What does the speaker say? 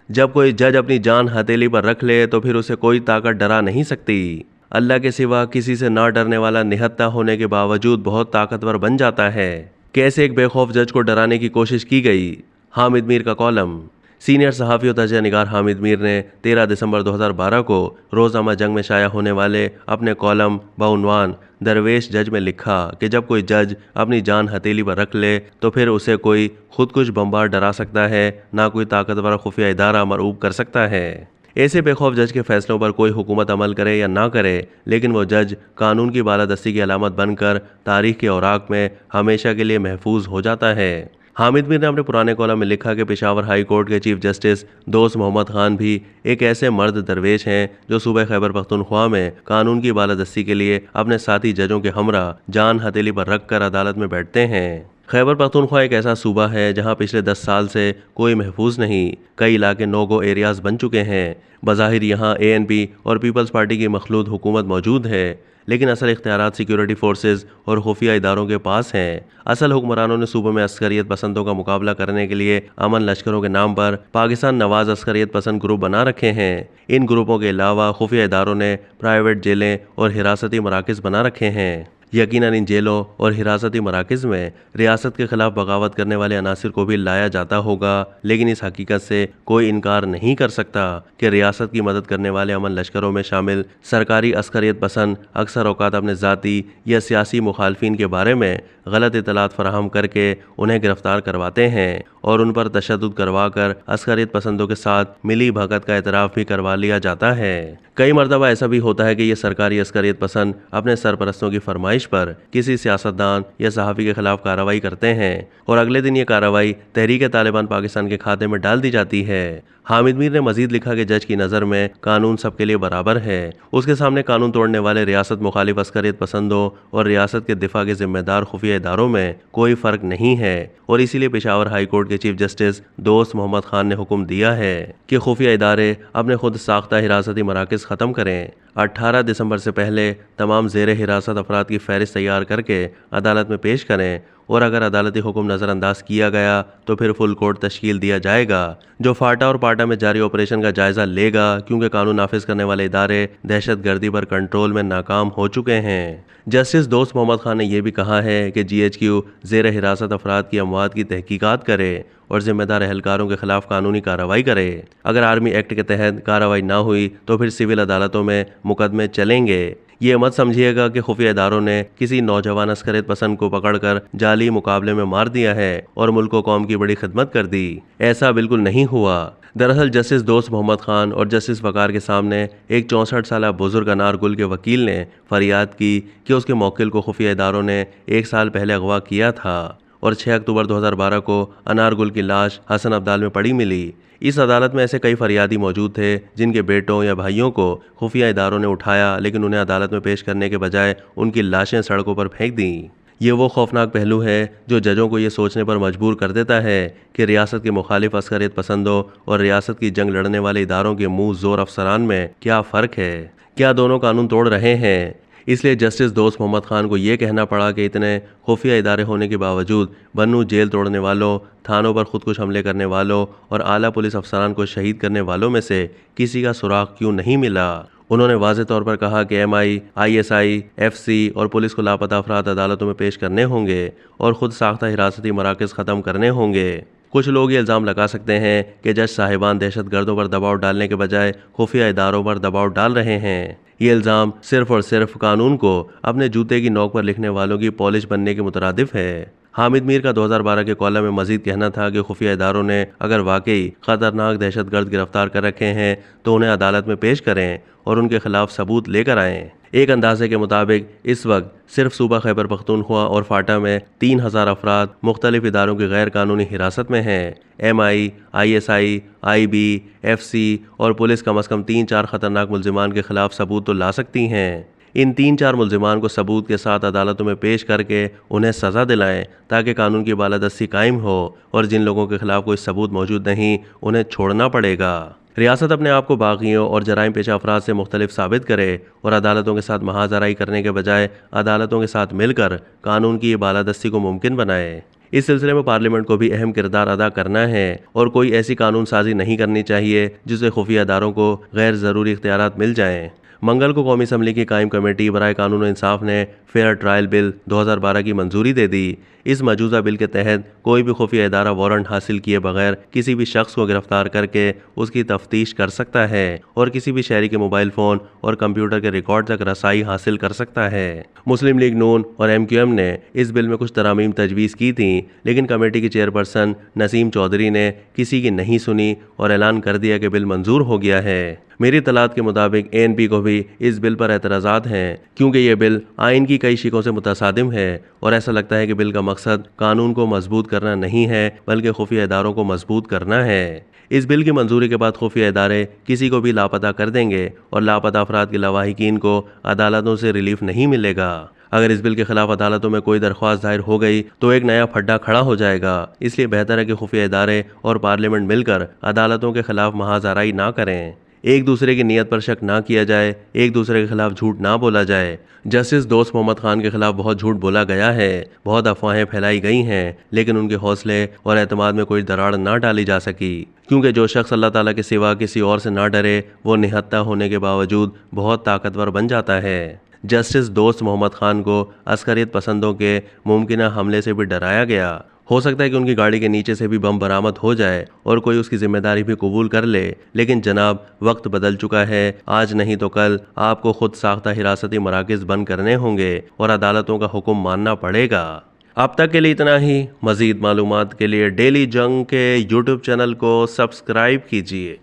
जब कोई जज अपनी जान हथेली पर रख ले तो फिर उसे कोई ताकत डरा नहीं सकती। अल्लाह के सिवा किसी से ना डरने वाला निहत्था होने के बावजूद बहुत ताकतवर बन जाता है। कैसे एक बेखौफ जज को डराने की कोशिश की गई। हामिद मीर का कॉलम। सीनियर सहाफ़ी और तजिया निगार हामिद मीर ने 13 दिसंबर 2012 को रोज़नामा जंग में शाया होने वाले अपने कॉलम बउनवान दरवेश जज में लिखा कि जब कोई जज अपनी जान हथेली पर रख ले तो फिर उसे कोई खुदकुश बम्बार डरा सकता है, ना कोई ताकतवर खुफिया इदारा मरऊब कर सकता है। ऐसे बेखौफ जज के फैसलों पर कोई हुकूमत अमल करे या ना करे, लेकिन वो जज कानून की बालादस्ती की अलामत बनकर तारीख के औराक में हमेशा के लिए महफूज हो जाता है। हामिद मीर ने अपने पुराने कॉलम में लिखा कि पेशावर हाई कोर्ट के चीफ जस्टिस दोस्त मोहम्मद खान भी एक ऐसे मर्द दरवेश हैं जो सूबे खैबर पख्तूनख्वा में कानून की बालादस्ती के लिए अपने साथी जजों के हमरा जान हथेली पर रख कर अदालत में बैठते हैं। खैबर पख्तूनख्वा एक ऐसा सूबा है जहां पिछले 10 साल से कोई महफूज नहीं। कई इलाके नो-गो एरियाज बन चुके हैं। बज़ाहिर यहाँ ANP और पीपल्स पार्टी की मखलूत हुकूमत मौजूद है, लेकिन असल इख्तियारात सिक्योरिटी फोर्सेज और खुफिया इदारों के पास हैं। असल हुक्मरानों ने सूबे में अस्करियत पसंदों का मुकाबला करने के लिए अमन लश्करों के नाम पर पाकिस्तान नवाज अस्करियत पसंद ग्रुप बना रखे हैं। इन ग्रुपों के अलावा खुफिया इदारों ने प्राइवेट जेलें और हिरासती मराकज़ बना रखे हैं। यकीनन इन जेलों और हिरासती मराकज़ में रियासत के खिलाफ बगावत करने वाले अनासिर को भी लाया जाता होगा, लेकिन इस हकीकत से कोई इनकार नहीं कर सकता कि रियासत की मदद करने वाले अमन लश्करों में शामिल सरकारी अस्करियत पसंद अक्सर औकात अपने ज़ाती या सियासी मुखालफिन के बारे में गलत इतलात फराहम करके उन्हें गिरफ्तार करवाते हैं और उन पर तशद्दुद करवा कर अस्करियत पसंदों के साथ मिली भगत का एतराफ़ भी करवा लिया जाता है। कई मरतबा ऐसा भी होता है कि ये सरकारी अस्करियत पसंद अपने सरपरस्तों की फरमाइश पर किसी सियासतदान या सहाफ़ी के खिलाफ कार्रवाई करते हैं और अगले दिन ये कार्रवाई तहरीक तालिबान पाकिस्तान के खाते में डाल दी जाती है। हामिद मीर ने मजीद लिखा कि जज की नज़र में कानून सबके लिए बराबर है। उसके सामने कानून तोड़ने वाले रियासत मुखालिफ अस्करियत पसंदों और रियासत के दिफा के जिम्मेदार खुफिया इदारों में कोई फ़र्क नहीं है और इसीलिए पेशावर हाई कोर्ट के चीफ जस्टिस दोस्त मोहम्मद खान ने हुक्म दिया है कि खुफिया इदारे अपने खुद साख्ता हिरासती मराकज़ ख़त्म करें। 18 दिसंबर से पहले तमाम ज़ेर हिरासत अफराद की फ़हरिस्त तैयार करके अदालत में पेश करें और अगर अदालती हुक्म नज़रअंदाज किया गया तो फिर फुल कोर्ट तश्कील दिया जाएगा जो फाटा और पाटा में जारी ऑपरेशन का जायज़ा लेगा, क्योंकि कानून नाफिज करने वाले इदारे दहशत गर्दी पर कंट्रोल में नाकाम हो चुके हैं। जस्टिस दोस्त मोहम्मद खान ने यह भी कहा है कि GHQ ज़ेर हिरासत अफराद की अमवात की तहकीकात करे और जिम्मेदार एहलकारों के खिलाफ कानूनी कार्रवाई करे। अगर आर्मी एक्ट के तहत कार्रवाई ना हुई तो फिर सिविल अदालतों में मुकदमे चलेंगे। ये मत समझिएगा कि खुफिया इदारों ने किसी नौजवान अस्करियत पसंद को पकड़कर जाली मुकाबले में मार दिया है और मुल्क व कौम की बड़ी खिदमत कर दी। ऐसा बिल्कुल नहीं हुआ। दरअसल जस्टिस दोस्त मोहम्मद खान और जस्टिस वकार के सामने एक 64 साल बुजुर्ग अनार गुल के वकील ने फरियाद की कि उसके मौकिल को खुफिया इदारों ने 1 साल पहले अगवा किया था और 6 अक्टूबर 2012 को अनार गुल की लाश हसन अब्दाल में पड़ी मिली। इस अदालत में ऐसे कई फरियादी मौजूद थे जिनके बेटों या भाइयों को खुफिया इदारों ने उठाया, लेकिन उन्हें अदालत में पेश करने के बजाय उनकी लाशें सड़कों पर फेंक दी। ये वो खौफनाक पहलू है जो जजों को ये सोचने पर मजबूर कर देता है कि रियासत के मुखालिफ अस्करियत पसंदों और रियासत की जंग लड़ने वाले इदारों के मुंह जोर अफसरान में क्या फ़र्क है। क्या दोनों कानून तोड़ रहे हैं? इसलिए जस्टिस दोस्त मोहम्मद खान को ये कहना पड़ा कि इतने खुफिया इदारे होने के बावजूद बन्नू जेल तोड़ने वालों, थानों पर खुदकुश हमले करने वालों और आला पुलिस अफसरान को शहीद करने वालों में से किसी का सुराग क्यों नहीं मिला। उन्होंने वाज़ेह तौर पर कहा कि MI, ISI, FC और पुलिस को लापता अफराद अदालतों में पेश करने होंगे और ख़ुद साख्ता हिरासती मराकज़ ख़त्म करने होंगे। कुछ लोग ये इल्ज़ाम लगा सकते हैं कि जज साहिबान दहशत गर्दों पर दबाव डालने के बजाय खुफिया इदारों पर दबाव डाल रहे हैं। ये इल्ज़ाम सिर्फ़ और सिर्फ कानून को अपने जूते की नोक पर लिखने वालों की पॉलिश बनने के मुतरादिफ है। हामिद मीर का 2012 के कॉलम में मजीद कहना था कि खुफिया इदारों ने अगर वाकई ख़तरनाक दहशतगर्द गिरफ्तार कर रखे हैं तो उन्हें अदालत में पेश करें और उनके खिलाफ सबूत लेकर आएँ। एक अंदाजे के मुताबिक इस वक्त सिर्फ सूबा खैबर पख्तूनख्वा और फाटा में 3000 अफराद मुख्तलिफ इदारों की गैर कानूनी हिरासत में हैं। MI, ISI, IB, FC और पुलिस कम अज़ कम 3-4 ख़तरनाक मुल्ज़िमान के खिलाफ सबूत तो ला सकती हैं। इन 3-4 मुल्ज़िमान को सबूत के साथ अदालतों में पेश करके उन्हें सज़ा दिलाएं ताकि कानून की बालादस्ती कायम हो और जिन लोगों के खिलाफ कोई सबूत मौजूद नहीं उन्हें छोड़ना पड़ेगा। रियासत अपने आप को बागियों और जराइम पेशा अफराद से मुख्तलिफ साबित करे और अदालतों के साथ महाजराई करने के बजाय अदालतों के साथ मिलकर कानून की बालादस्ती को मुमकिन बनाए। इस सिलसिले में पार्लियामेंट को भी अहम किरदार अदा करना है और कोई ऐसी कानून साजी नहीं करनी चाहिए जिससे खुफिया इदारों को गैर ज़रूरी इख्तियारात मिल जाएं। मंगल को कौमी असम्बली की कायम कमेटी बराए कानून और इंसाफ ने फेयर ट्रायल बिल 2012 की मंजूरी दे दी। इस मौजूदा बिल के तहत कोई भी खुफिया इदारा वारंट हासिल किए बगैर किसी भी शख्स को गिरफ्तार करके उसकी तफ्तीश कर सकता है और किसी भी शहरी के मोबाइल फ़ोन और कंप्यूटर के रिकॉर्ड तक रसाई हासिल कर सकता है। मुस्लिम लीग नून और MQM ने इस बिल में कुछ तरमीम तजवीज़ की थी, लेकिन कमेटी की चेयरपर्सन नसीम चौधरी ने किसी की नहीं सुनी और ऐलान कर दिया कि बिल मंजूर हो गया है। मेरी इत्तलात के मुताबिक ANP को भी इस बिल पर एतराज़ात हैं, क्योंकि ये बिल आइन की कई शिकों से मुतसादिम है और ऐसा लगता है कि बिल का मकसद कानून को मजबूत करना नहीं है बल्कि खुफिया इदारों को मजबूत करना है। इस बिल की मंजूरी के बाद खुफिया इदारे किसी को भी लापता कर देंगे और लापता अफराद के लवाहिकीन को अदालतों से रिलीफ नहीं मिलेगा। अगर इस बिल के खिलाफ अदालतों में कोई दरख्वास्त दायर हो गई तो एक नया फड्डा खड़ा हो जाएगा। इसलिए बेहतर है कि खुफिया इदारे और पार्लियामेंट मिलकर अदालतों के खिलाफ महाजराई ना करें, एक दूसरे की नीयत पर शक ना किया जाए, एक दूसरे के खिलाफ झूठ ना बोला जाए। जस्टिस दोस्त मोहम्मद खान के खिलाफ बहुत झूठ बोला गया है, बहुत अफवाहें फैलाई गई हैं, लेकिन उनके हौसले और एतमाद में कोई दरार ना डाली जा सकी, क्योंकि जो शख्स अल्लाह ताला के सिवा किसी और से ना डरे वो निहत्ता होने के बावजूद बहुत ताकतवर बन जाता है। जस्टिस दोस्त मोहम्मद खान को अस्करियत पसंदों के मुमकिन हमले से भी डराया गया। हो सकता है कि उनकी गाड़ी के नीचे से भी बम बरामद हो जाए और कोई उसकी जिम्मेदारी भी कबूल कर ले, लेकिन जनाब वक्त बदल चुका है। आज नहीं तो कल आपको खुद साख्ता हिरासती मराकज़ बंद करने होंगे और अदालतों का हुक्म मानना पड़ेगा। अब तक के लिए इतना ही। मज़ीद मालूमात के लिए डेली जंग के YouTube चैनल को सब्सक्राइब कीजिए।